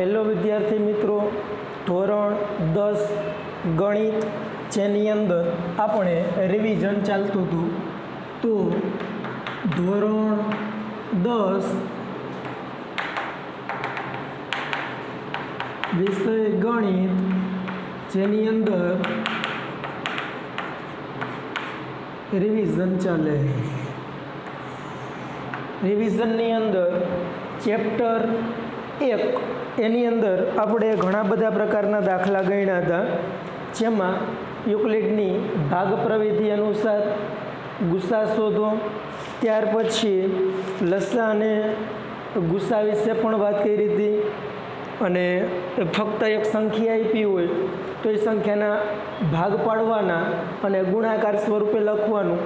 Hello વિદ્યાર્થી મિત્રો, ધોરણ 10 ગણિત જેની અંદર આપણે રિવિઝન ચાલતું હતું. તો ધોરણ 10 વિષય ગણિત જેની અંદર રિવિઝન ચાલે. રિવિઝનની અંદર ચેપ્ટર 1 એની અંદર આપણે ઘણા બધા પ્રકારના દાખલા ગણ્યા હતા, જેમાં યુક્લિડની ભાગ પ્રવિધિ અનુસાર ગુસા શોધો, ત્યાર પછી લસા અને ગુસા વિશે પણ વાત કરી હતી. અને ફક્ત એક સંખ્યા આપી હોય તો એ સંખ્યાના ભાગ પાડવાના અને ગુણાકાર સ્વરૂપે લખવાનું,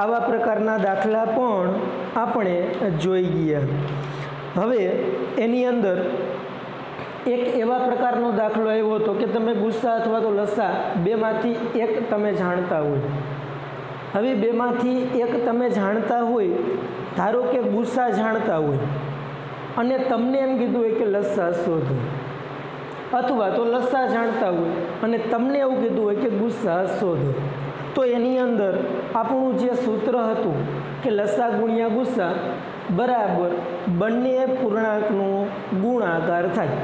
આવા પ્રકારના દાખલા પણ આપણે જોઈ ગયા. હવે એની અંદર એક એવા પ્રકારનો દાખલો આવ્યો હતો કે તમે ગુસા અથવા તો લસા બેમાંથી એક તમે જાણતા હોય. હવે બેમાંથી એક તમે જાણતા હોય, ધારો કે ગુસા જાણતા હોય અને તમને એમ કીધું હોય કે લસા શોધો, અથવા તો લસા જાણતા હોય અને તમને એવું કીધું હોય કે ગુસા શોધો, તો એની અંદર આપણું જે સૂત્ર હતું કે લસા ગુણ્યા ગુસા બરાબર બંને પૂર્ણાંકનો ગુણાકાર થાય.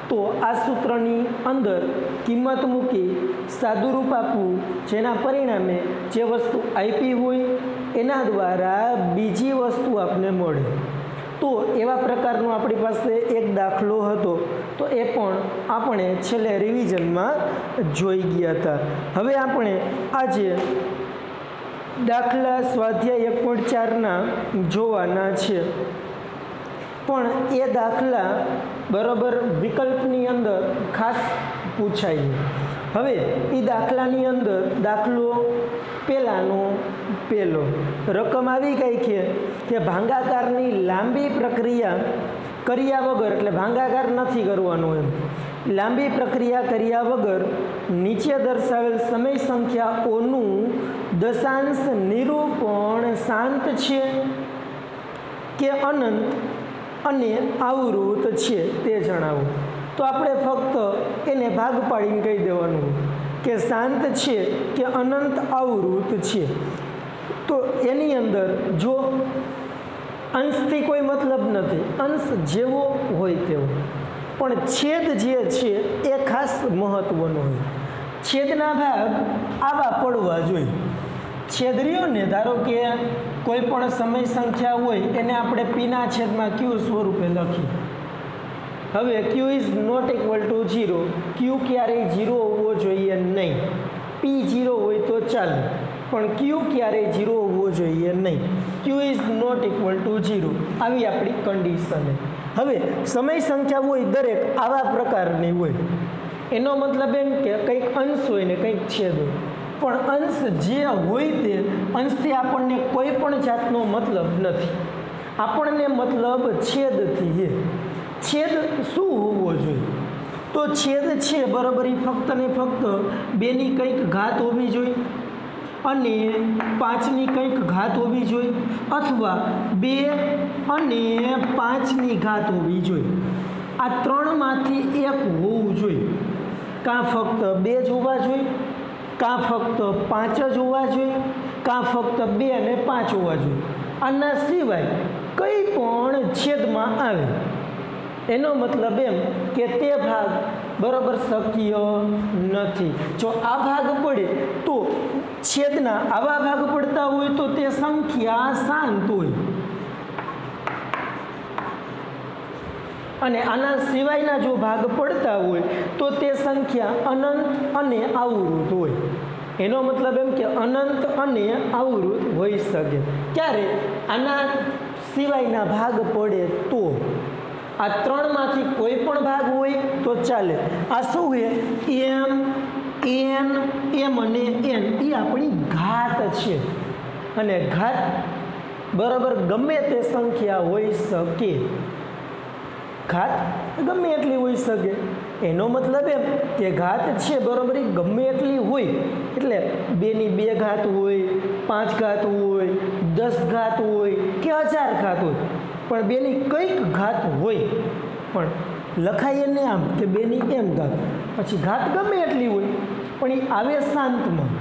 તો આ સૂત્રની અંદર કિંમત મૂકી સાદુરૂપ આપવું, જેના પરિણામે જે વસ્તુ આપી હોય એના દ્વારા બીજી વસ્તુ આપને મળે. તો એવા પ્રકારનો આપણી પાસે એક દાખલો હતો, તો એ પણ આપણે છેલ્લે રિવિઝનમાં જોઈ ગયા હતા. હવે આપણે આજે દાખલા સ્વાધ્યાય 1.4ના જોવાના છે, પણ એ દાખલા બરાબર વિકલ્પની અંદર ખાસ પૂછાય. હવે એ દાખલાની અંદર દાખલો પહેલો રકમ આવી ગઈ કે ભાગાકારની લાંબી પ્રક્રિયા કર્યા વગર, એટલે ભાગાકાર નથી કરવાનો, એમ લાંબી પ્રક્રિયા કર્યા વગર નીચે દર્શાવેલ સમય સંખ્યાઓનું દશાંશ નિરૂપણ શાંત છે કે અનંત અને આવૃત છે તે જણાવો. તો આપણે ફક્ત એને ભાગ પાડીને કહી દેવાનું કે શાંત છે કે અનંત આવૃત છે. તો એની અંદર જો અંશથી કોઈ મતલબ નથી, અંશ જેવો હોય તેવો, પણ છેદ જે છે એ ખાસ મહત્વનો હોય. છેદના ભાગ આવા પડવા જોઈએ. છેદ રહ્યો ને, ધારો કે કોઈ પણ સમય સંખ્યા હોય એને આપણે પીના છેદમાં ક્યુ સ્વરૂપે લખીએ. હવે ક્યુ ઇઝ નોટ ઇક્વલ ટુ 0, ક્યુ ક્યારેય 0 હોવો જોઈએ નહીં. પી 0 હોય તો ચાલે, પણ ક્યુ ક્યારેય 0 હોવો જોઈએ નહીં. ક્યુ ઇઝ નોટ ઇક્વલ ટુ 0, આવી આપણી કન્ડિશન. હવે સમય સંખ્યા હોય દરેક આવા પ્રકારની હોય. એનો મતલબ એમ કે કંઈક અંશ હોય ને કંઈક છેદ હોય, પણ અંશ જે હોય તે અંશથી આપણને કોઈ પણ જાતનો મતલબ નથી. આપણને મતલબ છેદથી છે. છેદ શું હોવો જોઈએ? તો છેદ છે બરાબર એ ફક્ત ને ફક્ત 2ની કંઈક ઘાત હોવી જોઈએ અને 5ની કંઈક ઘાત હોવી જોઈએ, અથવા 2 અને 5ની ઘાત હોવી જોઈએ. આ ત્રણમાંથી એક હોવું જોઈએ. કાં ફક્ત 2 જ હોવા જોઈએ, કાં ફક્ત 5 જ હોવા જોઈએ, કાં ફક્ત 2 અને 5 હોવા જોઈએ. આના સિવાય કંઈ પણ છેદમાં આવે, એનો મતલબ એમ કે તે ભાગ બરાબર શક્ય નથી. જો આ ભાગ પડે તો છેદના આવા ભાગ પડતા હોય તો તે સંખ્યા શાંત હોય, અને આના સિવાયના જો ભાગ પડતા હોય તો તે સંખ્યા અનંત અને આવૃત હોય. એનો મતલબ એમ કે અનંત અને આવૃત હોઈ શકે. ક્યારે? આના સિવાયના ભાગ પડે તો. આ ત્રણમાંથી કોઈ પણ ભાગ હોય તો ચાલે. આ શું છે? એમ, એન, એમ અને એન એ આપણી ઘાત છે, અને ઘાત બરાબર ગમે તે સંખ્યા હોઈ શકે. ઘાત ગમે એટલી હોઈ શકે. એનો મતલબ એમ કે ઘાત છે બરાબર એ ગમે એટલી હોય, એટલે 2ની 2 ઘાત હોય, 5 ઘાત હોય, 10 ઘાત હોય કે 1000 ઘાત હોય, પણ 2ની કંઈક ઘાત હોય, પણ લખાય એને આમ કે 2ની m ઘાત, પછી ઘાત ગમે એટલી હોય પણ એ આવે શાંતમાં.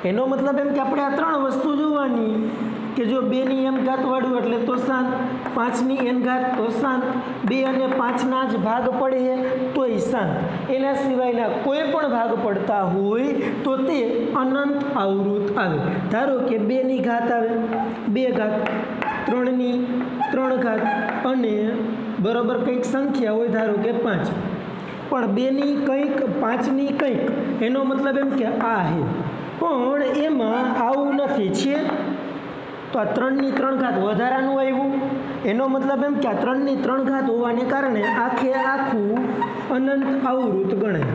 એનો મતલબ એમ કે આપણે આ 3 વસ્તુ જોવાની કે જો 2ની m ઘાત વાળું એટલે તો શાંત, 5ની n ઘાત તો શાંત, 2 અને 5ના જ ભાગ પડે તોય શાંત. એના સિવાયના કોઈ પણ ભાગ પડતા હોય તો તે અનંત આવૃત આવે. ધારો કે 2ની ઘાત આવે, 2 ઘાત, 3ની 3 ઘાત અને બરાબર કંઈક સંખ્યા હોય ધારો કે 5, પણ 2ની કંઈક 5ની કંઈક, એનો મતલબ એમ કે આ હે, પણ એમાં આવું નથી છે તો આ 3ની 3 ઘાત વધારાનું આવ્યું, એનો મતલબ એમ કે આ 3ની 3 ઘાત હોવાને કારણે આખે આખું અનંત આવૃત ગણાય.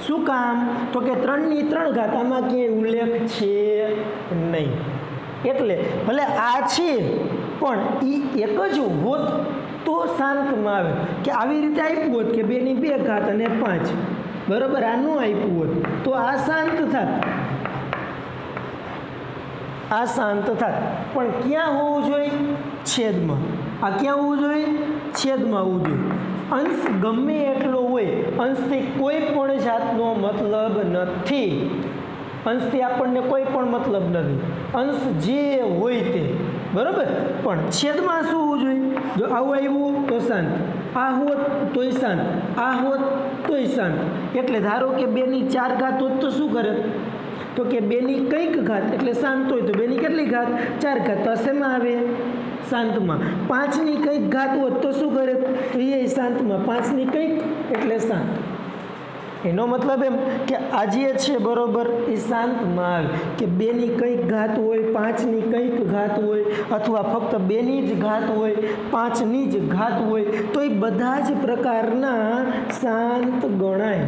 શું કામ? તો કે 3ની 3 ઘાત આમાં ક્યાંય ઉલ્લેખ છે નહીં, એટલે ભલે આ છે પણ એ એક જ હોત તો શાંતમાં આવે. કે આવી રીતે આપ્યું હોત કે 2ની 2 ઘાત અને 5, બરાબર, આનું આપ્યું હોત તો આ શાંત થાત, આ શાંત થાત. પણ ક્યાં હોવું જોઈએ? છેદમાં. આ ક્યાં હોવું જોઈએ? છેદમાં હોવું જોઈએ. અંશ ગમે એટલો હોય, અંશથી કોઈ પણ જાતનો મતલબ નથી, અંશથી આપણને કોઈ પણ મતલબ નથી, અંશ જે હોય તે, બરાબર. પણ છેદમાં શું હોવું જોઈએ? જો આવું આવ્યું તો શાંત, આ હોત તોય શાંત, આ હોત તોય શાંત. એટલે ધારો કે 2ની 4 ઘાત હોત તો શું કરે? તો કે 2ની કંઈક ઘાત એટલે શાંત હોય તો 2ની કેટલી ઘાત? 4 ઘાત, તો શેમાં આવે? શાંતમાં. 5ની કંઈક ઘાત હોત તો શું કરે? તો એ શાંતમાં, 5ની કંઈક એટલે શાંત. એનો મતલબ એમ કે આ જે છે બરોબર એ શાંતમાં આવે. કે 2ની કંઈક ઘાત હોય, 5ની કંઈક ઘાત હોય, અથવા ફક્ત 2ની જ ઘાત હોય, 5ની જ ઘાત હોય, તો એ બધા જ પ્રકારના શાંત ગણાય,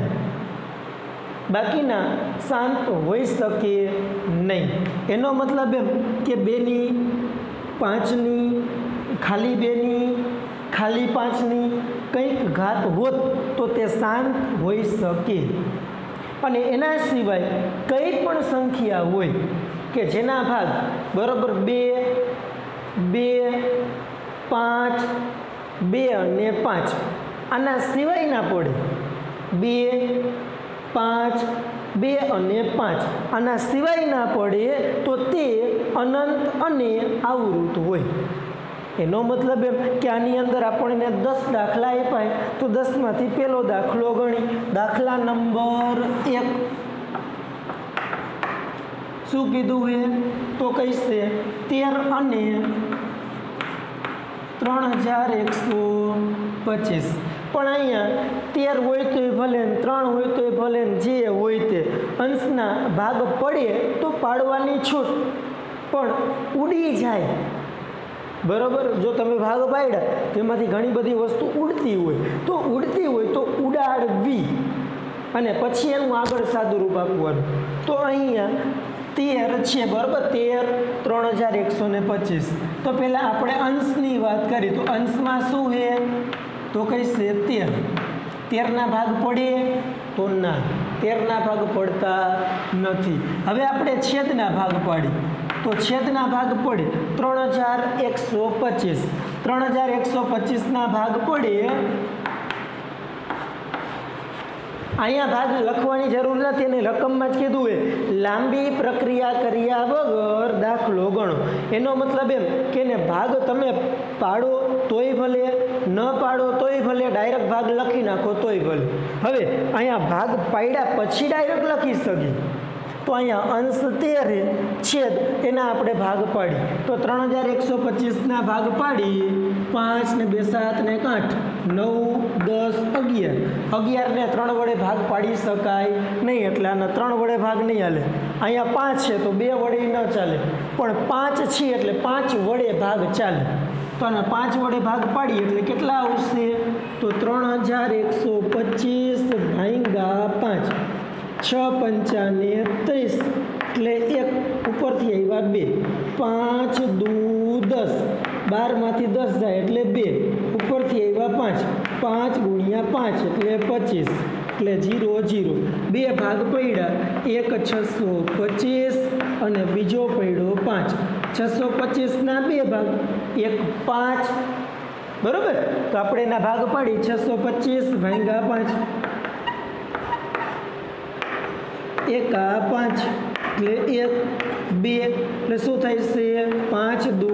બાકીના શાંત હોઈ શકે નહીં. એનો મતલબ એમ કે 2ની 5ની ખાલી 2ની ખાલી 5ની કંઈક ઘાત હોત તો તે શાંત હોઈ શકે. અને એના સિવાય કંઈ પણ સંખ્યા હોય કે જેના ભાગ બરાબર 2, 2, 5, 2 અને 5 આના સિવાય ના પડે, 2, 5, 2 અને 5 આના સિવાય ના પડે તો તે અનંત અને આવૃત હોય. એનો મતલબ એમ કે આની અંદર આપણને 10 દાખલા આપ્યા તો 10માંથી પહેલો દાખલો ગણી. દાખલા નંબર 1 શું કીધું છે? તો કહીશે 13 અને 3125. પણ અહીંયા 13 હોય તોય ભલે, 3 હોય તોય ભલે, જે હોય તે અંશના ભાગ પડે તો પાડવાની છૂટ, પણ ઉડી જાય, બરાબર. જો તમે ભાગ પાડ્યા તેમાંથી ઘણી બધી વસ્તુ ઉડતી હોય તો ઉડાડવી અને પછી એનું આગળ સાદું રૂપ આપવાનું. તો અહીંયા 13 છે, બરાબર, 13, 3125. તો પહેલાં આપણે અંશની વાત કરી તો અંશમાં શું છે? તો કહીશે 13ના ભાગ પડે તો ના, 13ના ભાગ પડતા નથી. હવે આપણે છેદના ભાગ પાડી તો છેદના ભાગ પડે 3125. 3125ના ભાગ પડે, અહીંયા ભાગ લખવાની જરૂર નથી, અને રકમમાં જ કીધું હોય લાંબી પ્રક્રિયા કર્યા વગર દાખલો ગણો. એનો મતલબ એમ કે ને ભાગ તમે પાડો તોય ભલે, ન પાડો તોય ભલે, ડાયરેક્ટ ભાગ લખી નાખો તોય ભલે. હવે અહીંયા ભાગ પાડ્યા પછી ડાયરેક્ટ લખી શકીએ તો અહીંયા અંશ 13 છેદ એના આપણે ભાગ પાડી તો 3125ના ભાગ પાડી 5 ને 2 7 ને 8 9 10 11. 11 ને 3 વડે ભાગ પાડી શકાય નહીં, એટલે આના 3 વડે ભાગ નહીં હાલે. અહીંયા 5 છે તો 2 વડે ન ચાલે, પણ 5 છે એટલે 5 વડે ભાગ ચાલે. તો આના 5 વડે ભાગ પાડીએ એટલે કેટલા આવશે? તો 3125 ભાગ્યા 5, 6 પંચાને 30 એટલે 1 ઉપરથી આવ્યા 2, 5 દૂ 10, 12માંથી 10 જાય એટલે 2, ઉપરથી આવ્યા 5, 5 ગુણ્યા 5 એટલે 25, એટલે 0 0. 2 ભાગ પડ્યા, 1 625 અને બીજો પડ્યો 5. 625ના 2 ભાગ, એક 5. બરોબર, તો આપણે એના ભાગ પાડી 625 ભાગ્યા 5, એક 5 એટલે 1 2 એટલે શું થાય છે 5 દુ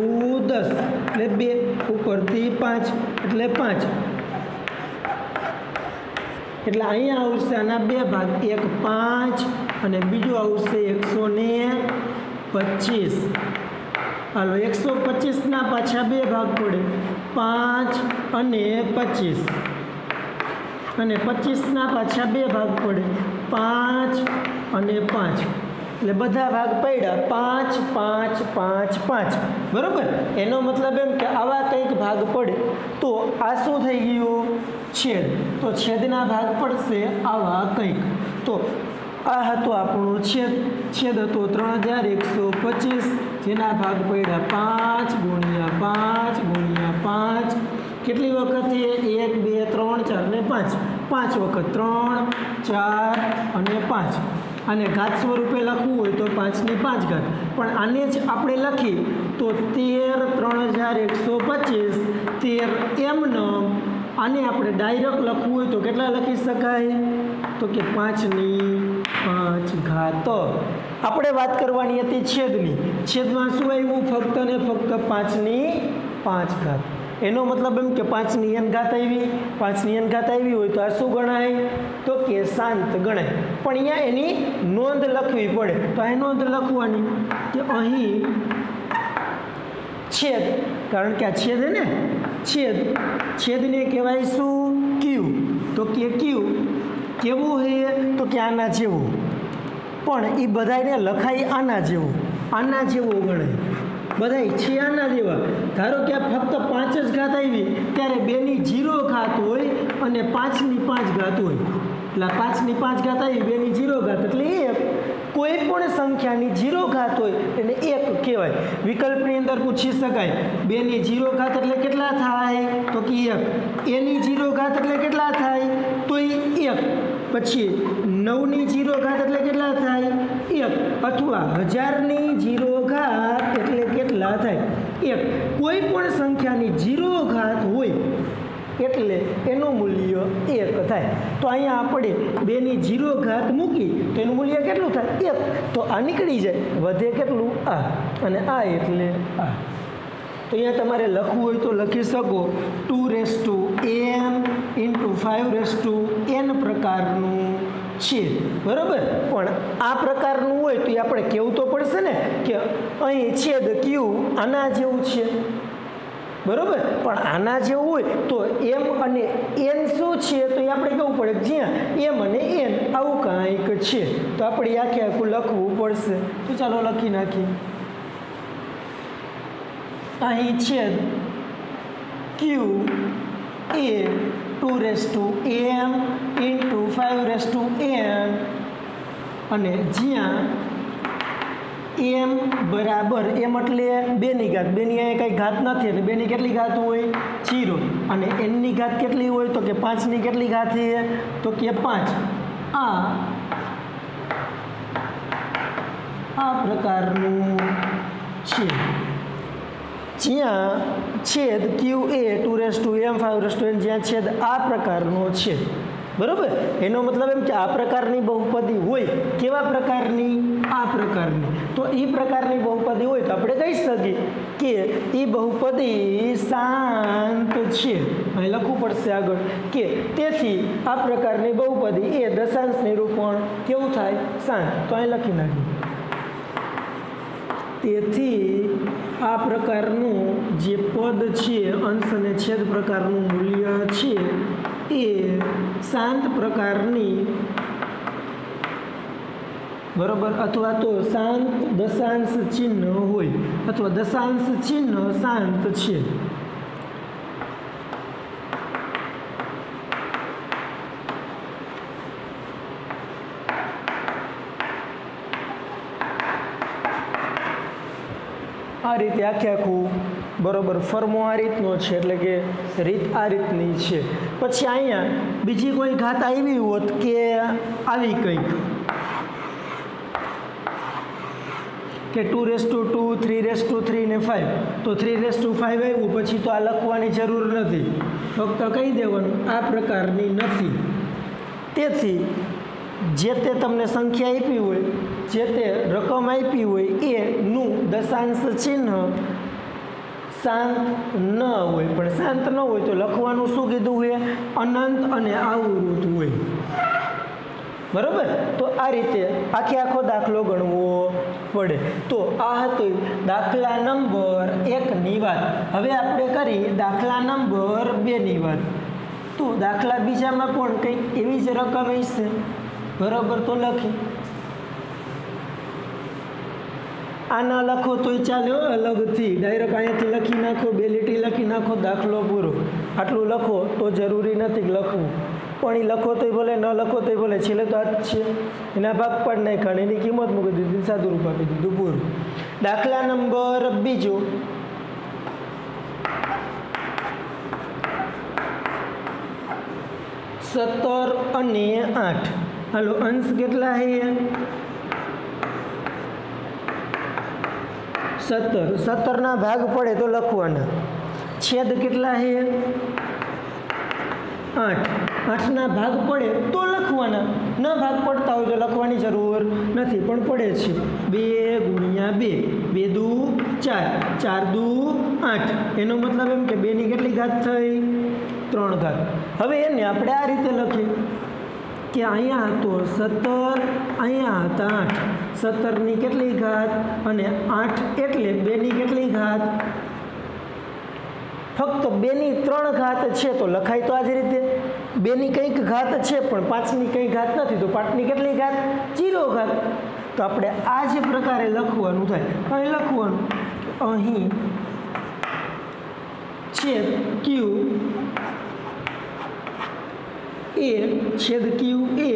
10 એટલે 2 ઉપરથી 5 એટલે 5. એટલે અહીંયા આવશે આના 2 ભાગ, એક 5 અને બીજું આવશે 125. હાલો 125ના પાછા 2 ભાગ પડે, 5 અને 25, અને 25ના પાછા 2 ભાગ પડે, 5 અને 5. એટલે બધા ભાગ પડ્યા 5 5 5 5. બરોબર, એનો મતલબ એમ કે આવા કંઈક ભાગ પડે તો આ શું થઈ ગયું છેદ, તો છેદના ભાગ પડશે આવા કંઈક. તો આ હતું આપણું છેદ હતો 3125, જેના ભાગ પડ્યા 5 ગુણ્યા 5 ગુણ્યા 5. કેટલી વખત છે 1 2 3 4 ને 5, 5 વખત 3 4 અને 5. આને ઘાત સ્વરૂપે લખવું હોય તો 5ની 5 ઘાત, પણ આને જ આપણે લખી તો 13 3125 13 એમનેમ. આને આપણે ડાયરેક્ટ લખવું હોય તો કેટલા લખી શકાય, તો કે 5ની 5 ઘાત. આપણે વાત કરવાની હતી છેદની. છેદમાં શું આવ્યું, ફક્ત ને ફક્ત 5ની 5 ઘાત. એનો મતલબ એમ કે 5ની n ઘાત આવી, 5ની n ઘાત આવી હોય તો આ શું ગણાય, તો કે શાંત ગણાય. પણ અહીંયા એની નોંધ લખવી પડે. તો આ નોંધ લખવાની કે અહીં છેદ, કારણ કે આ છેદ ને છેદને કહેવાય શું, ક્યુ. તો કે ક્યુ કેવું છે, તો કે આના જેવું, પણ એ બધાને લખાય આના જેવું ગણાય. બધાય છે આના જેવા. ધારો કે આ ફક્ત 5 જ ઘાત આવી, ત્યારે 2ની 0 ઘાત હોય અને 5ની 5 ઘાત હોય. એટલે 5ની 5 ઘાત આવી, 2ની 0 ઘાત એટલે 1. કોઈ પણ સંખ્યાની 0 ઘાત હોય એને 1 કહેવાય. વિકલ્પની અંદર પૂછી શકાય 2ની 0 ઘાત એટલે કેટલા થાય, તો કે 1. એની 0 ઘાત એટલે કેટલા થાય, તો એ 1. પછી 9ની 0 ઘાત એટલે કેટલા થાય, 1. અથવા 1000ની 0 ઘાત એટલે કેટલા થાય, 1. કોઈ પણ સંખ્યાની 0 ઘાત હોય એટલે એનું મૂલ્ય 1 થાય. તો અહીંયા આપણે 2ની 0 ઘાત મૂકી તો એનું મૂલ્ય કેટલું થાય, 1. તો આ નીકળી જાય, વધે કેટલું, આ, અને આ એટલે આ. તો અહીંયા તમારે લખવું હોય તો લખી શકો 2n × 5n પ્રકારનું છે. બરાબર, પણ આ પ્રકારનું હોય તો એ આપણે કહેવું તો પડશે ને કે અહીં છેદ ક્યુ આના જેવું છે. બરાબર, પણ આના જેવું હોય તો m અને n શું છે, તો એ આપણે કહેવું પડે જ્યાં m અને n આવું કાંઈક છે તો આપણે આખું લખવું પડશે. તો ચાલો લખી નાખીએ. અહીં છેદ q એ 2m × 5n અને જ્યાં m બરાબર m એટલે 2ની ઘાત, 2ની અહીંયા કંઈ ઘાત નથી એટલે 2ની કેટલી ઘાત હોય, 0. અને nની ઘાત કેટલી હોય, તો કે 5ની કેટલી ઘાત છે, તો કે 5. આ પ્રકારનું છે જ્યાં છેદ q એ 2m 5n જ્યાં છેદ આ પ્રકારનો છે. બરાબર, એનો મતલબ એમ કે આ પ્રકારની બહુપદી હોય. કેવા પ્રકારની, આ પ્રકારની. તો એ પ્રકારની બહુપદી હોય તો આપણે કહી શકીએ કે એ બહુપદી શાંત છે. અહીં લખવું પડશે આગળ કે તેથી આ પ્રકારની બહુપદી એ દશાંશ નિરૂપણ કેવું થાય, શાંત. તો અહીં લખી નાખીએ. તેથી આ પ્રકારનું જે પદ છે, અંશ અને છેદ પ્રકારનું મૂલ્ય છે એ શાંત પ્રકારની, બરાબર, અથવા તો શાંત દશાંશ ચિહ્ન હોય, અથવા દશાંશ ચિહ્ન શાંત છે. આ રીતે આખું બરાબર ફર્મો આ રીતનો છે, એટલે કે રીત આ રીતની છે. પછી અહીંયા બીજી કોઈ ઘાત આવી હોત કે આવી કંઈક, કે 2^2 3^3 ને 5 તો 3^5 આવ્યું પછી તો આ લખવાની જરૂર નથી, ફક્ત કહી દેવાનું આ પ્રકારની નથી. તેથી જે તે તમને સંખ્યા આપી હોય, જે તે રકમ આપી હોય એનું દશાંશ ચિહ્ન શાંત ન હોય. પણ શાંત ન હોય તો લખવાનું શું કીધું હોય? અનંત અને આવૃત હોય. બરાબર? તો આ રીતે આખો દાખલો ગણવો પડે. તો આ હતો દાખલા નંબર 1ની વાત. હવે આપણે કરી દાખલા નંબર 2ની વાત. તો દાખલા બીજામાં પણ કંઈક એવી જ રકમ હશે. બરાબર? તો લખી આ ના લખો તોય ચાલે, અલગથી ડાયરેક્ટ અહીંયાથી લખી નાખો, 2 લીટી લખી નાખો, દાખલો પૂરો. આટલું લખો તો જરૂરી નથી લખવું, પણ એ લખો તોય ભલે, ન લખો તોય ભલે, છેલ્લે તો આ જ છે. એના ભાગ પાડી નાખ્યા, એની કિંમત મૂકી દીધી, સાદું રૂપ આપી દીધું, પૂરું. દાખલા નંબર 2 17 અને 8. હાલો, અંશ કેટલા છે? 17. 17ના ભાગ પડે તો લખવાના. છેદ કેટલા છે? 8. 8ના ભાગ પડે તો લખવાના. ન ભાગ પડતા હોય તો લખવાની જરૂર નથી, પણ પડે છે. 2 × 2, 2 દુ 4, 4 દુ 8. એનો મતલબ એમ કે 2ની કેટલી ઘાત થઈ? 3 ઘાત. હવે એને આપણે આ રીતે લખીએ કે અહીંયા હતો 17, અહીંયા હતા 8. 17ની કેટલી ઘાત અને 8 એટલે 2ની કેટલી ઘાત? ફક્ત 2ની 3 ઘાત છે તો લખાય તો આ જ રીતે. 2ની કંઈક ઘાત છે પણ 5ની કંઈ ઘાત નથી, તો 5ની કેટલી ઘાત? 0 ઘાત. તો આપણે આ જ પ્રકારે લખવાનું થાય. અહીં લખવાનું અહીં છેદ ક્યુ એ છેદ ક્યુ એ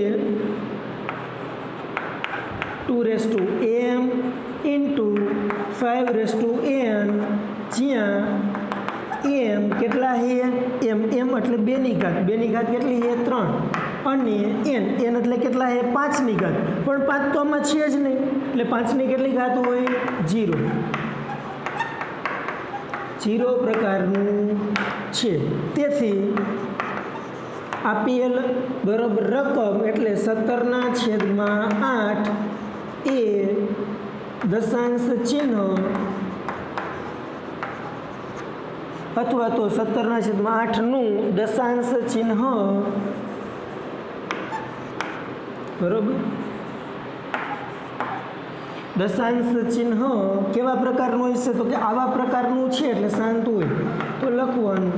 2m ઇન્ટુ 5n, જ્યાં m કેટલા છે? m એટલે 2ની ઘાત. 2ની ઘાત કેટલી છે? 3. અને n એટલે કેટલા છે? 5ની ઘાત. પણ 5 તો આમાં છે જ નહીં, એટલે 5ની કેટલી ઘાત હોય? 0. 0 પ્રકારનું છે. તેથી આપેલ બરાબર રકમ એટલે 17/8 એ દશાંશ ચિહ્ન અથવા તો 17/8નું દશાંશ ચિહ્ન, બરાબર? દશાંશ ચિહ્ન કેવા પ્રકારનું હશે? તો કે આવા પ્રકારનું છે એટલે શાંત હોય તો લખવાનું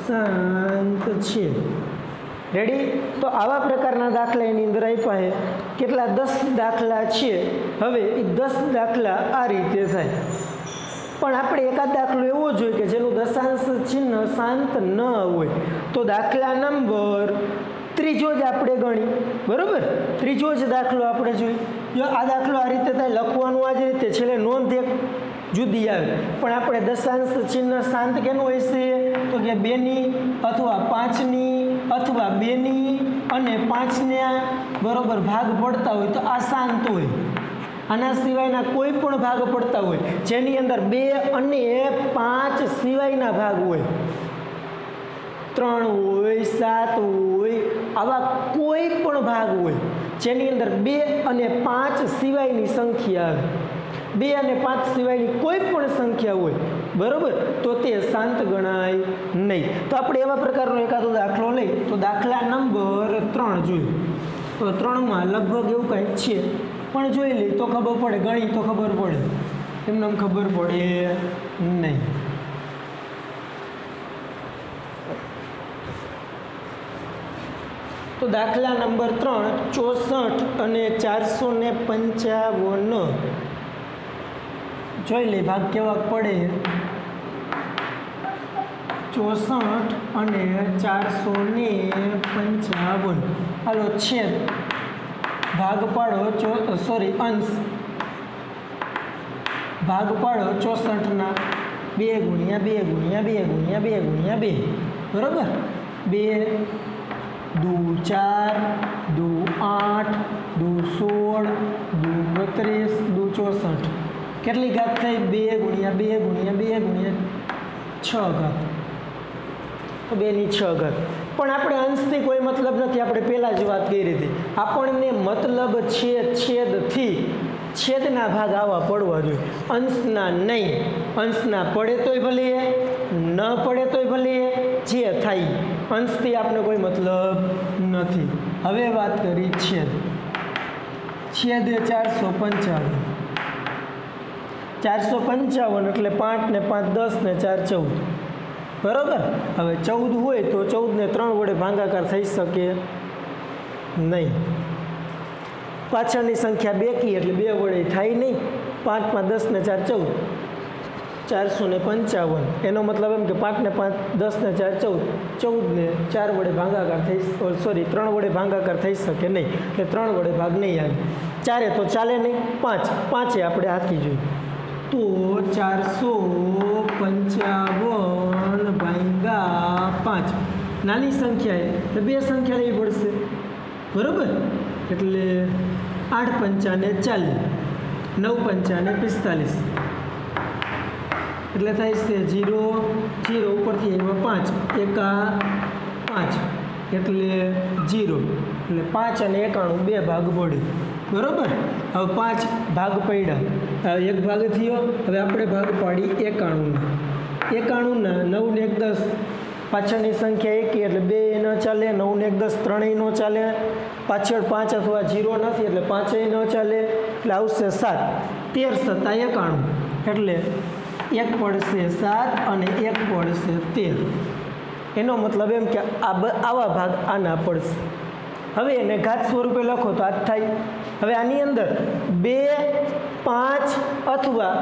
શાંત છે. રેડી? તો આવા પ્રકારના દાખલા એની અંદર આપ્યા છે. કેટલા? 10 દાખલા છે. હવે એ 10 દાખલા આ રીતે થાય. પણ આપણે એકાદ દાખલો એવો જોઈએ કે જેનું દશાંશ ચિહ્ન શાંત ન હોય. તો દાખલા નંબર 3 જ આપણે ગણી. બરાબર? 3 જ દાખલો આપણે જોઈ. જો આ દાખલો આ રીતે થાય, લખવાનું આ જ રીતે, છેલ્લે નોંધ એક જુદી આવે. પણ આપણે દશાંશ ચિહ્ન શાંત કેનું હોય છે? તો કે 2ની અથવા 5ની અથવા 2ની અને 5ના બરોબર ભાગ પડતા હોય તો આ શાંત હોય. આના સિવાયના કોઈ પણ ભાગ પડતા હોય, જેની અંદર 2 અને 5 સિવાયના ભાગ હોય, 3 હોય, 7 હોય, આવા કોઈ પણ ભાગ હોય જેની અંદર 2 અને 5 સિવાયની સંખ્યા આવે, 2 અને 5 સિવાયની કોઈ પણ સંખ્યા હોય, બરોબર, તો તે શાંત ગણાય નહીં. તો આપણે એવા પ્રકારનો એકાદો દાખલો લઈ. તો દાખલા નંબર 3 જોઈએ. તો 3માં લગભગ એવું કંઈક છે, પણ જોઈ લઈ તો ખબર પડે, ગણી તો ખબર પડે, એમને ખબર પડે નહીં. તો દાખલા નંબર 3, 64 અને 455 જોઈ લે ભાગ કેવા પડે. 64 અને 455. હાલો છેદ ભાગ પાડો, અંશ ભાગ પાડો 64ના 2 ગુણ્યા 2 ગુણ્યા 2 ગુણ્યા 2 ગુણ્યા 2, બરોબર. 2 દુ 4, દુ 8, દુ 16, દુ 32, દુ 64. કેટલી ઘાત થઈ 2 ગુણ્યા 2 ગુણ્યા 2 ગુણ્યા 6 ઘાત, તો 2 ની 6 ઘાત. પણ આપણે અંશથી કોઈ મતલબ નથી, આપણે પહેલાં જ વાત કરી હતી. આપણને મતલબ છે છેદથી, છેદના ભાગ આવા પડવા જોઈએ, અંશના નહીં. અંશના પડે તોય ભલે, ન પડે તોય ભલે, જે થાય અંશથી આપણે કોઈ મતલબ નથી. હવે વાત કરી છેદ. છેદ એ 455. 455 એટલે 5 ને 5 10 ને 4 14. બરાબર. હવે 14 હોય તો 14 ને 3 વડે ભાગાકાર થઈ શકે નહીં. પાછળની સંખ્યા બેકી એટલે 2 વડે થાય નહીં. 5 માં 10 ને 4 14, 455. એનો મતલબ એમ કે 5 ને 5 10 ને 4 14, 14 ને 4 વડે ભાગાકાર થઈ, સોરી 3 વડે ભાગાકાર થઈ શકે નહીં, એટલે 3 વડે ભાગ નહીં આવે. 4 તો ચાલે નહીં, 5 5 આપણે હાકી જોઈએ, તો 455 ભાગ્યા 5. નાની સંખ્યા એટલે 2 સંખ્યા લેવી પડશે. બરાબર. એટલે 8 પંચા ને 40, 9 પંચા ને 45, એટલે થાય છે 0 0 ઉપરથી આવ્યા 5, એકા 5 એટલે 0, એટલે 5 અને 91 2 ભાગ પડે. બરાબર. હવે 5 ભાગ પડ્યા, એક ભાગ થયો. હવે આપણે ભાગ પાડી 91. 91 9 ને 1 10, પાછળની સંખ્યા એકી એટલે 2 ન ચાલે, 9 ને 1 10 ત્રણેય ન ચાલે, પાછળ 5 અથવા 0 નથી એટલે 5 ન ચાલે, એટલે આવશે 7. 13 7 91, એટલે 1 પડશે 7 અને 1 પડશે 13. એનો મતલબ એમ કે આવા ભાગ આના પડશે. હવે એને ઘાત સ્વરૂપે લખો તો આ થાય. હવે આની અંદર 2 5 અથવા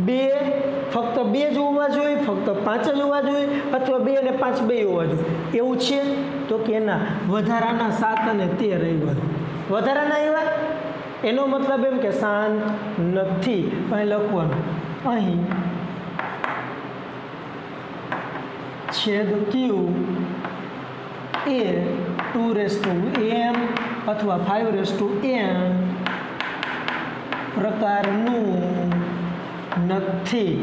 2 ફક્ત 2 જ હોવા જોઈએ, ફક્ત 5 જ હોવા જોઈએ, અથવા 2 અને 5 બે હોવા જોઈએ, એવું છે? તો કે ના, વધારાના 7 અને 13 આવ્યા. વધારાના આવ્યા એનો મતલબ એમ કે શાંત નથી. અહીં લખવાનું, અહીં છેદ ક્યુ એ 2m અથવા 5m પ્રકારનું નથી.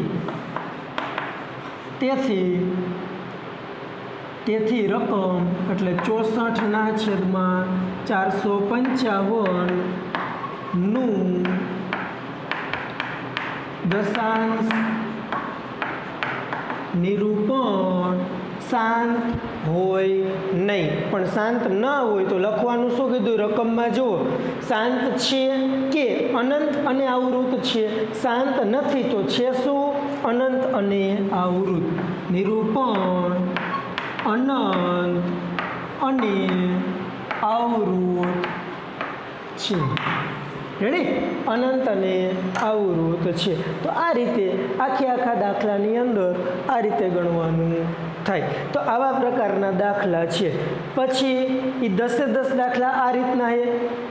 તેથી રકમ એટલે 64/455 નું દશાંશ નિરૂપણ શાંત હોય નહીં. પણ શાંત ન હોય તો લખવાનું શું કીધું? રકમમાં જુઓ, શાંત છે કે અનંત અને આવૃત છે. શાંત નથી તો છે શું? અનંત અને આવૃત. નિરૂપણ અનંત અને આવૃત છે. રેડી? અનંત અને આવૃત છે. તો આ રીતે આખા દાખલાની અંદર આ રીતે ગણવાનું થાય. તો આવા પ્રકારના દાખલા છે. પછી એ 10 દાખલા આ રીતના છે.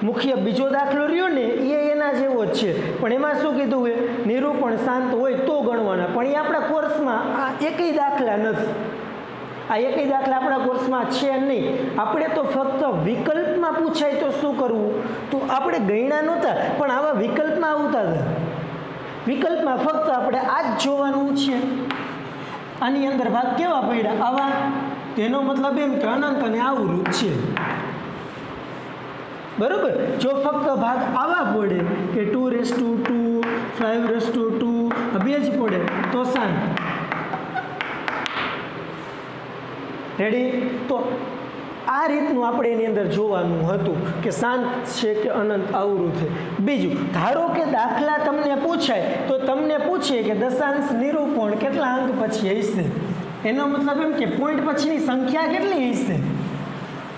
મુખ્ય બીજો દાખલો રહ્યો ને એ એના જેવો જ છે, પણ એમાં શું કીધું હોય? નિરૂપણ શાંત હોય તો ગણવાના. પણ એ આપણા કોર્સમાં આ એકેય દાખલા નથી. આ એકેય દાખલા આપણા કોર્સમાં છે નહીં. આપણે તો ફક્ત વિકલ્પમાં પૂછાય તો શું કરવું, તો આપણે ગણ્યા નહોતા, પણ આવા વિકલ્પમાં આવતા હતા. વિકલ્પમાં ફક્ત આપણે આ જ જોવાનું છે. આની અંદર ભાગ કેવા પડ્યા? આવા. તેનો મતલબ એમ કે અનંત અને આવૃત છે. બરોબર. જો ફક્ત ભાગ આવા પડે કે 2 5 બે જ પડે તો શાંત. રેડી? તો આ રીતનું આપણે એની અંદર જોવાનું હતું કે શાંત છે કે અનંત આવૃત છે. બીજું, ધારો કે દાખલા તમને પૂછાય તો તમને પૂછે કે દશાંશ નિરૂપણ કેટલા અંક પછી હશે. એનો મતલબ એમ કે પોઈન્ટ પછીની સંખ્યા કેટલી હશે.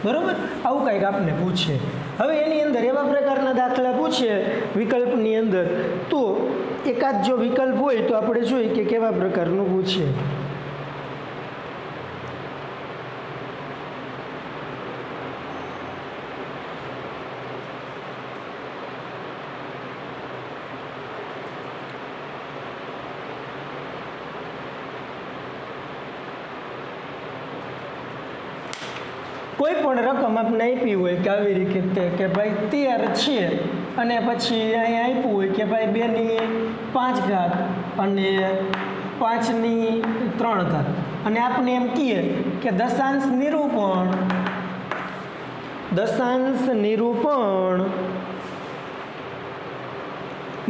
બરોબર? આવું કંઈક આપને પૂછે. હવે એની અંદર એવા પ્રકારના દાખલા પૂછે વિકલ્પની અંદર, તો એકાદ જો વિકલ્પ હોય તો આપણે જોઈએ કે કેવા પ્રકારનું પૂછે. કોઈ પણ રકમ આપણે આપી હોય કે આવી રીતે કે ભાઈ 13 છે અને પછી અહીંયા આપ્યું હોય કે ભાઈ 2 ની 5 ઘાત અને 5 ની 3 ઘાત, અને આપણે એમ કહીએ કે દશાંશ નિરૂપણ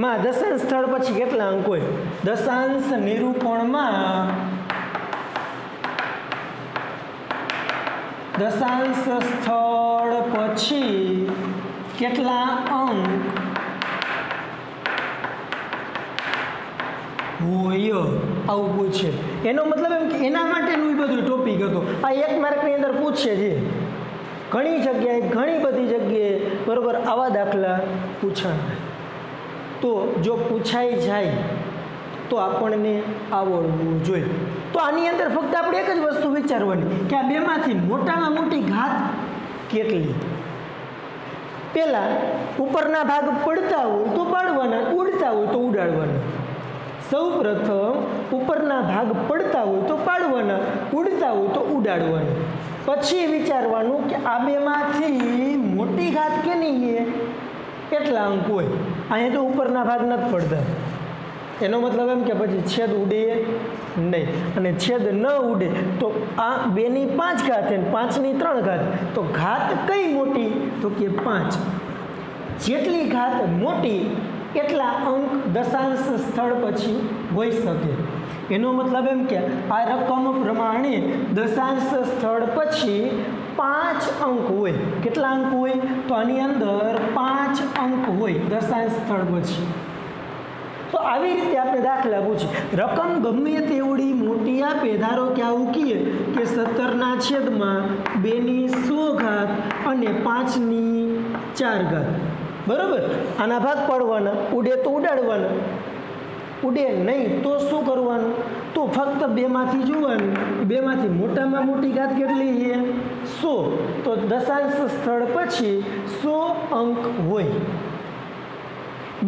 માં દશાંશ સ્થળ પછી કેટલા અંક હોય? દશાંશ નિરૂપણમાં દશાંશ સ્થળ પછી કેટલા અંક હોય આવું પૂછે. એનો મતલબ એમ કે એના માટેનું એ બધું ટોપિક હતો. આ 1 માર્કની અંદર પૂછે છે. ઘણી જગ્યાએ, ઘણી બધી જગ્યાએ બરોબર આવા દાખલા પૂછાય. તો જો પૂછાઈ જાય તો આપણને આવડવું જોઈએ. તો આની અંદર ફક્ત આપણે એક જ વસ્તુ વિચારવાની કે આ બેમાંથી મોટામાં મોટી ઘાત કેટલી. પહેલાં ઉપરના ભાગ પડતા હોય તો પાડવાના, ઉડતા હોય તો ઉડાડવાના. સૌ પ્રથમ ઉપરના ભાગ પડતા હોય તો પાડવાના, ઉડતા હોય તો ઉડાડવાના. પછી વિચારવાનું કે આ બેમાંથી મોટી ઘાત કેની છે, કેટલા અંક હોય. અહીંયા તો ઉપરના ભાગ નથી પડતા, એનો મતલબ એમ કે પછી છેદ ઉડે નહીં, અને છેદ ન ઉડે તો આ 2 ની 5 ઘાત અને 5 ની 3 ઘાત, તો ઘાત કઈ મોટી? તો કે 5. જેટલી ઘાત મોટી એટલા અંક દશાંશ સ્થળ પછી હોઈ શકે. એનો મતલબ એમ કે આ રકમ પ્રમાણે દશાંશ સ્થળ પછી 5 અંક હોય. કેટલા અંક હોય? તો આની અંદર 5 અંક હોય દશાંશ સ્થળ પછી. તો આવી રીતે આપણે દાખલા પૂછીએ. રકમ ગમે તેવડી મોટી આપે, ધારો કે આવું કહીએ કે 17/2 ની 100 ઘાત અને 5 ની 4 ઘાત, બરાબર. આના ભાગ પાડવાના, ઉડે તો ઉડાડવાના, ઉડે નહીં તો શું કરવાનું? તો ફક્ત બેમાંથી જોવાનું, બેમાંથી મોટામાં મોટી ઘાત કેટલી છે? 100. તો દશાંશ સ્થળ પછી 100 અંક હોય.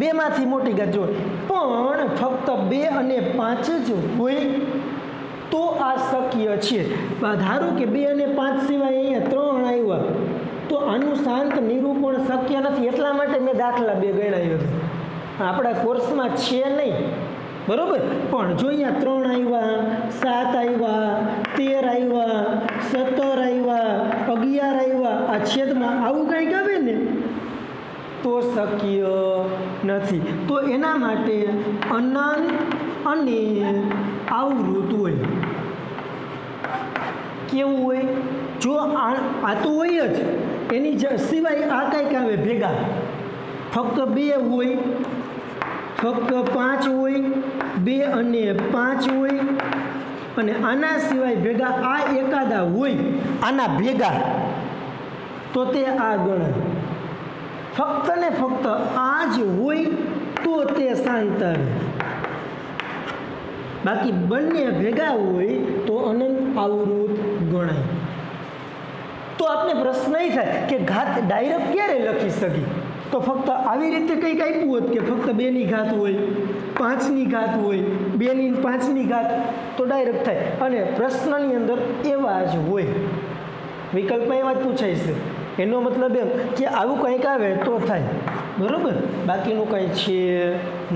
બેમાંથી મોટી ઘાત જોવાની, પણ ફક્ત 2 અને 5 જ હોય તો આ શક્ય છે. ધારો કે 2 અને 5 સિવાય અહીંયા 3 આવ્યા તો આનું શાંત નિરૂપણ શક્ય નથી. એટલા માટે મેં દાખલા 2 ગણાવ્યો હતો. આપણા કોર્સમાં છે નહીં, બરોબર. પણ જો અહીંયા 3 આવ્યા, 7 આવ્યા, 13 આવ્યા, 17 આવ્યા, 11 આવ્યા, આ છેદમાં આવું કંઈક આવે ને તો શક્ય નથી. તો એના માટે અનંત અને આવૃત હોય. કેવું હોય? જો આ તો હોય જ, એની સિવાય આ કંઈક આવે ભેગા. ફક્ત 2 હોય, ફક્ત 5 હોય, 2 અને 5 હોય, અને આના સિવાય ભેગા આ એકાદા હોય, આના ભેગા, તો તે આ ગણાય. ફક્ત ને ફક્ત આ જ હોય તો તે શાંત આવે. બાકી બંને ભેગા હોય તો અનંત આવૃત ગણાય. તો આપણે પ્રશ્ન એ થાય કે ઘાત ડાયરેક્ટ ક્યારે લખી શકી? તો ફક્ત આવી રીતે કંઈક આપ્યું હોત કે ફક્ત 2 ની ઘાત હોય, 5 ની ઘાત હોય, 2 ની 5 ની ઘાત, તો ડાયરેક્ટ થાય. અને પ્રશ્નની અંદર એવા જ હોય, વિકલ્પમાં એવા જ પૂછાય છે. એનો મતલબ એમ કે આવું કંઈક આવે તો થાય, બરાબર. બાકીનું કંઈ છે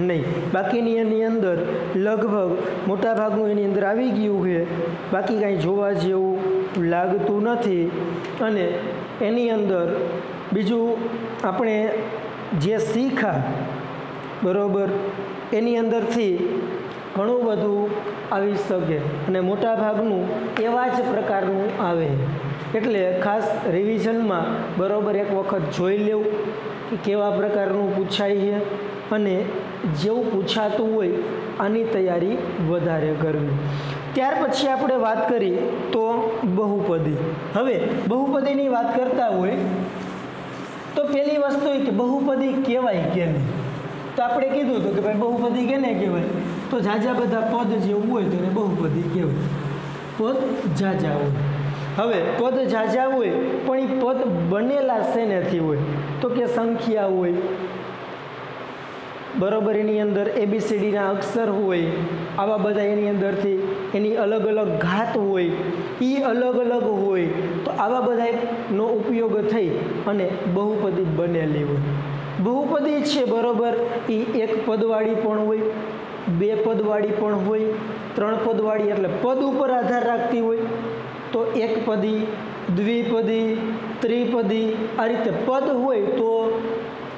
નહીં. બાકીની એની અંદર લગભગ મોટા ભાગનું એની અંદર આવી ગયું છે. બાકી કાંઈ જોવા જેવું લાગતું નથી. અને એની અંદર બીજું આપણે જે શીખા, બરાબર, એની અંદરથી ઘણું બધું આવી શકે, અને મોટા ભાગનું એવા જ પ્રકારનું આવે. એટલે ખાસ રિવિઝનમાં બરાબર એક વખત જોઈ લેવું કે કેવા પ્રકારનું પૂછાય છે, અને જેવું પૂછાતું હોય આની તૈયારી વધારે કરવી. ત્યાર પછી આપણે વાત કરી તો બહુપદી. હવે બહુપદીની વાત કરતા હોય તો પહેલી વસ્તુ એ કે બહુપદી કહેવાય કેને? તો આપણે કીધું હતું કે ભાઈ બહુપદી કેને કહેવાય? તો ઝાઝા બધા પદ જેવું હોય તો એને બહુપદી કહેવાય. પદ ઝાઝા હોય. હવે પદ ઝાઝા હોય પણ એ પદ બનેલા શેનેથી હોય? તો કે સંખ્યા હોય, બરાબર. એની અંદર ABCDના અક્ષર હોય, આવા બધા એની અંદરથી એની અલગ અલગ ઘાત હોય, એ અલગ અલગ હોય. તો આવા બધાનો ઉપયોગ થઈ અને બહુપદી બનેલી હોય. બહુપદી છે બરોબર એ એક પદવાળી પણ હોય, બે પદવાળી પણ હોય, ત્રણ પદવાળી એટલે પદ ઉપર આધાર રાખતી હોય. તો એક પદી, દ્વિપદી, ત્રિપદી આ રીતે પદ હોય તો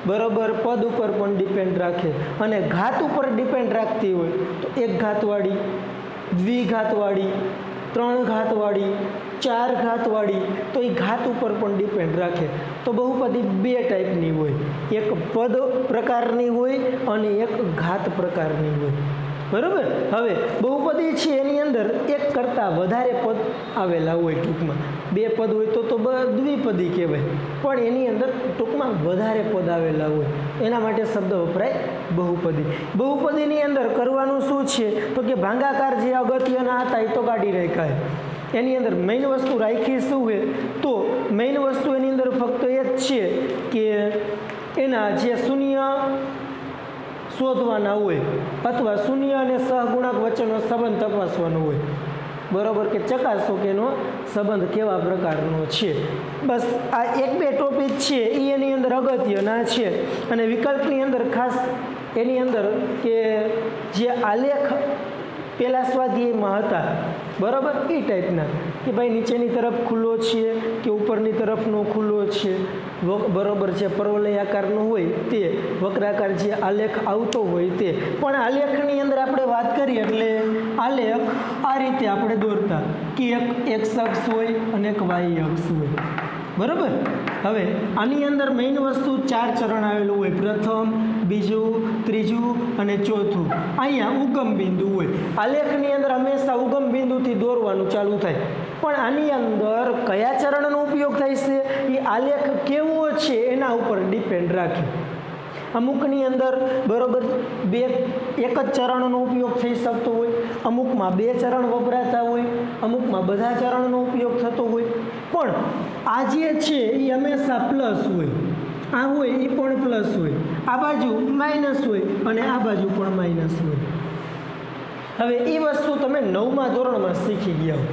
બરોબર પદ ઉપર પણ ડિપેન્ડ રાખે. અને ઘાત ઉપર ડિપેન્ડ રાખતી હોય તો એક ઘાતવાળી, દ્વિઘાતવાળી, ત્રણ ઘાતવાળી, ચાર ઘાતવાળી, તો એ ઘાત ઉપર પણ ડિપેન્ડ રાખે. તો બહુપદી બે ટાઈપની હોય, એક પદ પ્રકારની હોય અને એક ઘાત પ્રકારની હોય. બરાબર. હવે બહુપદી છે એની અંદર એક કરતાં વધારે પદ આવેલા હોય. ટૂંકમાં બે પદ હોય તો દ્વિપદી કહેવાય, પણ એની અંદર ટૂંકમાં વધારે પદ આવેલા હોય એના માટે શબ્દ વપરાય બહુપદી. બહુપદીની અંદર કરવાનું શું છે તો કે ભાંગાકાર જે અગત્યના હતા એ તો કાઢી રાખ્યા. એની અંદર મેઇન વસ્તુ રાખી શું છે તો મેઇન વસ્તુ એની અંદર ફક્ત એ જ છે કે એના જે શૂન્ય શોધવાના હોય અથવા શૂન્ય અને સહગુણક વચ્ચેનો સંબંધ તપાસવાનો હોય. બરાબર, કે ચકાસો કે એનો સંબંધ કેવા પ્રકારનો છે. બસ આ એક બે ટોપિક છે એ એની અંદર અગત્યના છે. અને વિકલ્પની અંદર ખાસ એની અંદર કે જે આલેખ પહેલાં સ્વાધ્યાયમાં હતા બરાબર એ ટાઈપના કે ભાઈ નીચેની તરફ ખુલ્લો છે કે ઉપરની તરફનો ખુલ્લો છે બરાબર છે, પરવલય આકારનો હોય તે, વક્રાકાર જે આલેખ આવતો હોય તે. પણ આલેખની અંદર આપણે વાત કરીએ એટલે આલેખ આ રીતે આપણે દોરતા કે એક એક્સ અક્ષ હોય અને એક વાય અક્ષ હોય. બરાબર. હવે આની અંદર મેઇન વસ્તુ ચાર ચરણ આવેલું હોય, પ્રથમ, બીજું, ત્રીજું અને ચોથું. અહીંયા ઉગમ બિંદુ હોય. આલેખની અંદર હંમેશા ઉગમ બિંદુથી દોરવાનું ચાલુ થાય. પણ આની અંદર કયા ચરણનો ઉપયોગ થાય છે એ આલેખ કેવો છે એના ઉપર ડિપેન્ડ રાખે. અમુકની અંદર બરાબર એક જ ચરણનો ઉપયોગ થઈ શકતો હોય, અમુકમાં બે ચરણ વપરાતા હોય, અમુકમાં બધા ચરણનો ઉપયોગ થતો હોય. પણ આ જે છે એ હંમેશા પ્લસ હોય. આ હોય એ પણ પ્લસ હોય, આ બાજુ માઇનસ હોય અને આ બાજુ પણ માઇનસ હોય. હવે એ વસ્તુ તમે 9મા ધોરણમાં શીખી ગયા હો.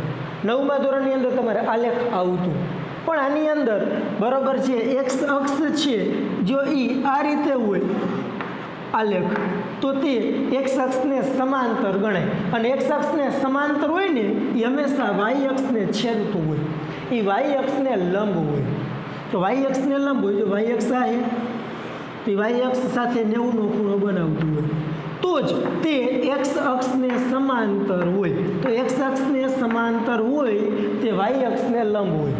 9મા ધોરણની અંદર તમારે આલેખ આવતું. પણ આની અંદર બરાબર છે એક્સ અક્ષ છે જો એ આ રીતે હોય આલેખ તો તે એક્સ અક્ષને સમાંતર ગણાય. અને એક્સ અક્ષને સમાંતર હોય ને એ હંમેશા વાય અક્ષને છેદતું હોય, એ વાય અક્ષને લંબ હોય. તો વાય અક્ષને લંબ હોય, જો વાય અક્ષ આ તો વાય અક્ષ સાથે 90નો ખૂણો બનાવતું હોય તો જ તે એક્સ અક્ષને સમાંતર હોય. તો એક્સ અક્ષને સમાંતર હોય તે વાય અક્ષને લંબ હોય,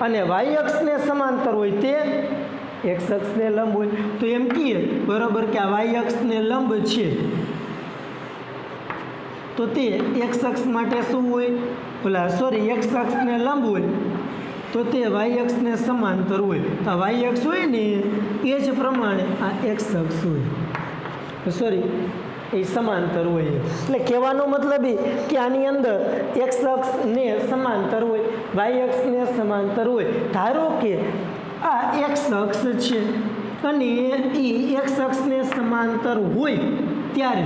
અને વાય અક્ષને સમાંતર હોય તે એક્સ અક્ષને લંબ હોય. તો એમ કહીએ બરાબર કે આ વાય અક્ષને લંબ છે તો તે એક્સ અક્ષ માટે શું હોય એક્સ અક્ષને લંબ હોય તો તે વાય અક્ષને સમાંતર હોય. તો આ વાય અક્ષ હોય ને એ જ પ્રમાણે આ એક્સ અક્ષ હોય એ સમાંતર હોય. એટલે કહેવાનો મતલબ એ કે આની અંદર એક્સ અક્ષને સમાંતર હોય, વાય અક્ષને સમાંતર હોય. ધારો કે આ એક્સ અક્ષ છે અને એ એક્સ અક્ષને સમાંતર હોય ત્યારે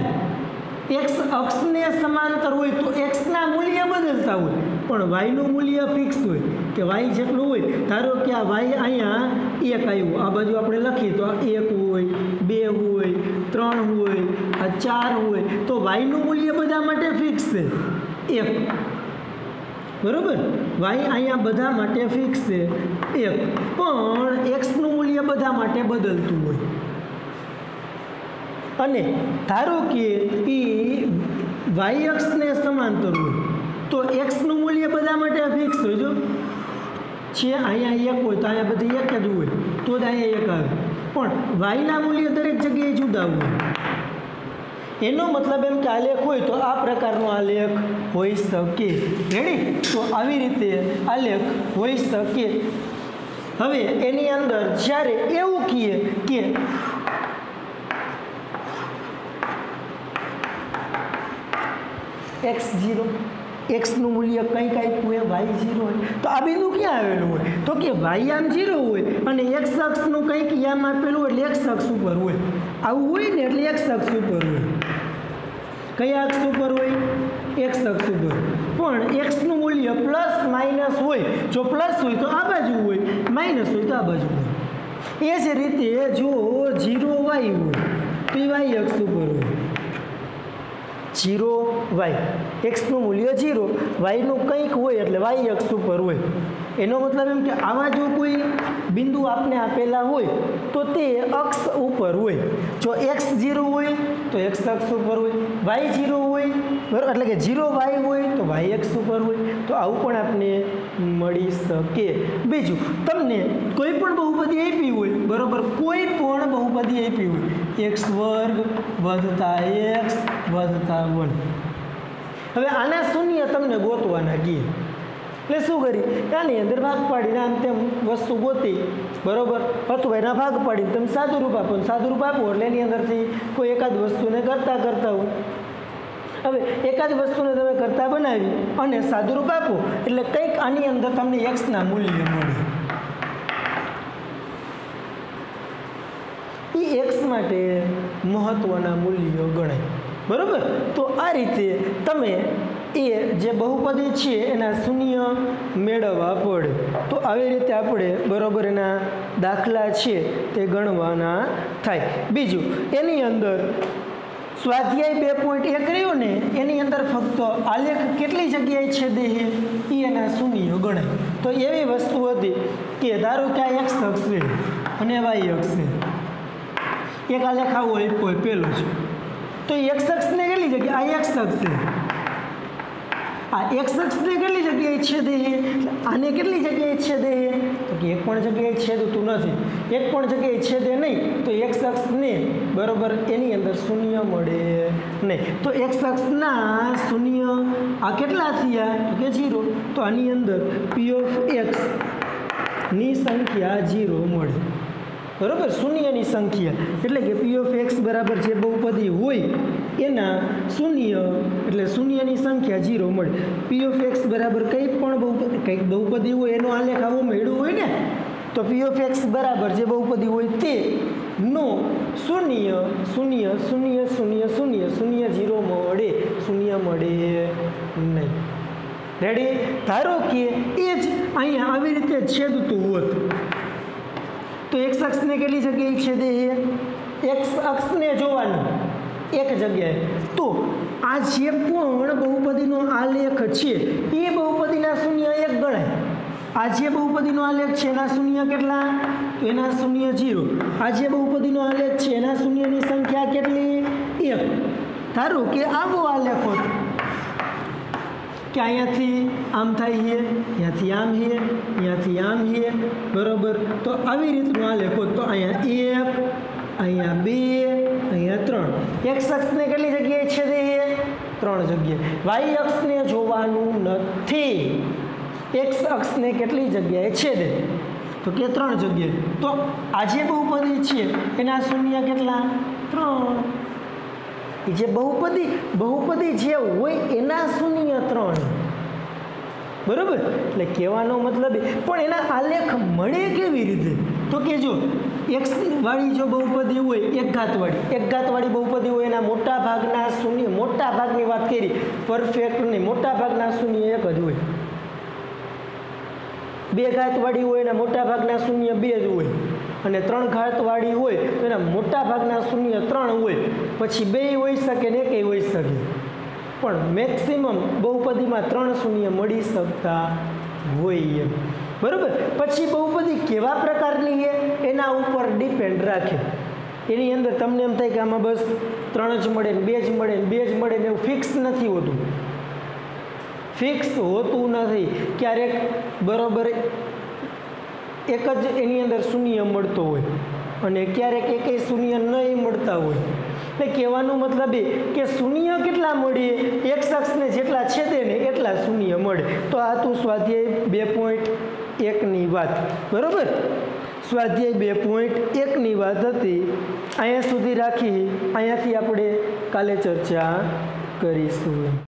એક્સ અક્ષને સમાંતર હોય તો એક્સના મૂલ્ય બદલતા હોય પણ વાયનું મૂલ્ય ફિક્સ હોય કે વાય જેટલું હોય. ધારો કે આ વાય અહીંયા 1 આવ્યું, આ બાજુ આપણે લખીએ તો આ 1 હોય, 2 હોય, 3 હોય, આ 4 હોય, તો વાયનું મૂલ્ય બધા માટે ફિક્સ છે 1. બરાબર, વાય અહીંયા બધા માટે ફિક્સ છે 1, પણ એક્સનું મૂલ્ય બધા માટે બદલતું હોય. અને ધારો કે એ વાય અક્ષને સમાંતર હોય તો એક્સનું મૂલ્ય બધા માટે ફિક્સ હોય. જો છે અહીંયા 1 હોય તો અહીંયા બધી 1 જ હોય તો જ અહીંયા 1 આવે, પણ વાયના મૂલ્ય દરેક જગ્યાએ જુદા હોય. એનો મતલબ એમ કે આલેખ હોય તો આ પ્રકારનો આલેખ હોઈ શકે. રેડી? તો આવી રીતે આલેખ હોઈ શકે. હવે એની અંદર જ્યારે એવું કહીએ કે x0 એક્સનું મૂલ્ય કંઈક આપ્યું હોય y0 હોય તો આ બિંદુ ક્યાં આવેલું હોય તો કે y આમ 0 હોય અને એક્સ અક્ષનું કંઈક યામ આપેલું હોય એટલે એક્સ અક્ષ ઉપર હોય. આવું હોય ને એટલે એક્સ અક્ષ ઉપર હોય. કયા અક્ષ ઉપર હોય? એક્સ અક્ષ ઉપર. પણ એક્સનું મૂલ્ય પ્લસ માઇનસ હોય. જો પ્લસ હોય તો આ બાજુ હોય, માઇનસ હોય તો આ બાજુ હોય. એ જ રીતે જો 0 વાય હોય તો એ વાય અક્ષ ઉપર હોય 0 વાય એક્સનું મૂલ્ય 0 વાયનું કંઈક હોય એટલે વાય અક્ષ ઉપર હોય એનો મતલબ એમ કે આવા જો કોઈ બિંદુ આપને આપેલા હોય તો તે અક્ષ ઉપર હોય જો x 0 હોય તો x અક્ષ ઉપર હોય y 0 હોય બરાબર એટલે કે 0 y હોય તો y અક્ષ ઉપર હોય તો આવું પણ આપને મળી શકે બીજું તમને કોઈ પણ બહુપદી આપી હોય બરાબર કોઈ પણ બહુપદી આપી હોય x વર્ગ વત્તા x વત્તા 1 હવે આના શૂન્ય તમને ગોતવાના કીએ એટલે શું કરી આની અંદર ભાગ પાડીને આમ તેમ વસ્તુ ગોતી બરાબર અથવા એના ભાગ પાડીને તમે સાદું રૂપ આપો સાદું રૂપ આપો એટલે એની અંદરથી કોઈ એકાદ વસ્તુને કરતાં હોય હવે એકાદ વસ્તુને તમે કરતાં બનાવી અને સાદું રૂપ આપો એટલે કંઈક આની અંદર તમને એક્સના મૂલ્ય મળે એ એક્સ માટે મહત્ત્વના મૂલ્યો ગણાય બરાબર તો આ રીતે તમે એ જે બહુપદી છે એના શૂન્ય મેળવવા પડે તો આવી રીતે આપણે બરાબર એના દાખલા છે તે ગણવાના થાય બીજું એની અંદર સ્વાધ્યાય 2.1 રહ્યો ને એની અંદર ફક્ત આલેખ કેટલી જગ્યાએ છેદે છે એ એના શૂન્ય ગણાય તો એવી વસ્તુ હતી કે ધારો કે આ એક્સ અક્ષ છે અને વાય અક્ષ છે એક આલેખ આવો આપ્યો પહેલો છે તો એક્સ અક્ષને કેટલી જગ્યાએ આ એક્સ અક્ષ છે આ એક્સ અક્ષને કેટલી જગ્યાએ છેદે છે આને કેટલી જગ્યાએ છેદે છે તો કે એક પણ જગ્યાએ છેદતું નથી એક પણ જગ્યાએ છેદે નહીં તો એક્સ અક્ષને બરાબર એની અંદર શૂન્ય મળે નહીં તો એક્સ અક્ષના શૂન્ય આ કેટલા થયા તો કે 0 તો આની અંદર પી ઓફ એક્સ ની સંખ્યા 0 મળે બરાબર શૂન્યની સંખ્યા એટલે કે પી ઓફ એક્સ બરાબર જે બહુપદી હોય એના શૂન્ય એટલે શૂન્યની સંખ્યા 0 મળે પી ઓફ એક્સ બરાબર કંઈ બહુપદી હોય એનો આલેખ આવો મેળવું હોય ને તો પી ઓફ એક્સ બરાબર જે બહુપદી હોય તે નો શૂન્ય શૂન્ય શૂન્ય શૂન્ય શૂન્ય શૂન્ય 0 મળે શૂન્ય મળે નહીં રેડી ધારો કે એ જ અહીંયા આવી રીતે છેદતું હોત તો એક્સ અક્ષને કેટલી જગ્યાએ છેદે છે એક્સ અક્ષને જોવાનું એક જગ્યાએ તો આ જે પણ બહુપદીનો આલેખ છે એ બહુપદીના શૂન્ય 1 ગણાય આ જે બહુપદીનો આલેખ છે એના શૂન્ય કેટલા તો એના શૂન્ય 0 આ જે બહુપદીનો આલેખ છે એના શૂન્યની સંખ્યા કેટલી 1 ધારો કે આવો આલેખ હોત કે અહીંયાથી આમ થાય છે અહીંયાથી આમ છે અહીંયાથી આમ છે બરાબર તો આવી રીતનું આલેખ હોત તો અહીંયા 1 અહીંયા 2 અહીંયા 3 એક્સ અક્ષને કેટલી જગ્યાએ છેદે છે 3 જગ્યાએ વાય અક્ષને જોવાનું નથી એક્સ અક્ષને કેટલી જગ્યાએ છેદે તો કે 3 જગ્યાએ તો આ જે બહુપદી છે એના શૂન્ય કેટલા 3 જે બહુપદી જે હોય એના શૂન્ય 3 બરાબર એટલે કહેવાનો મતલબ પણ એના આલેખ મળે કેવી રીતે તો કે જો એક્સ વાળી જો બહુપદી હોય એક ઘાતવાળી બહુપદી હોય એના મોટા ભાગના શૂન્ય મોટા ભાગની વાત કરી પરફેક્ટ નહીં મોટા ભાગના શૂન્ય 1 જ હોય બે ઘાતવાળી હોય એના મોટા ભાગના શૂન્ય 2 જ હોય અને 3 ઘાતવાળી હોય તો એના મોટા ભાગના શૂન્ય 3 હોય પછી 2 હોઈ શકે ને 1 હોઈ શકે પણ મેક્સિમમ બહુપદીમાં 3 શૂન્ય મળી શકતા હોય એમ બરાબર પછી બહુપદી કેવા પ્રકારની છે એના ઉપર ડિપેન્ડ રાખે એની અંદર તમને એમ થાય કે આમાં બસ 3 જ મળે ને 2 જ મળે ને 2 જ મળે ને એવું ફિક્સ નથી હોતું નથી ક્યારેક બરાબર એક જ એની અંદર શૂન્ય મળતો હોય અને ક્યારેક એકેય શૂન્ય નહીં મળતા હોય એટલે કહેવાનો મતલબ એ કે શૂન્ય કેટલા મળે એક્સ અક્ષને જેટલા છેદે ને એટલા શૂન્ય મળે તો આ તું સ્વાધ્યાય 2.1ની વાત બરાબર સ્વાધ્યાય 2.1ની વાત હતી અહીંયા સુધી રાખી અહીંયાથી આપણે કાલે ચર્ચા કરીશું.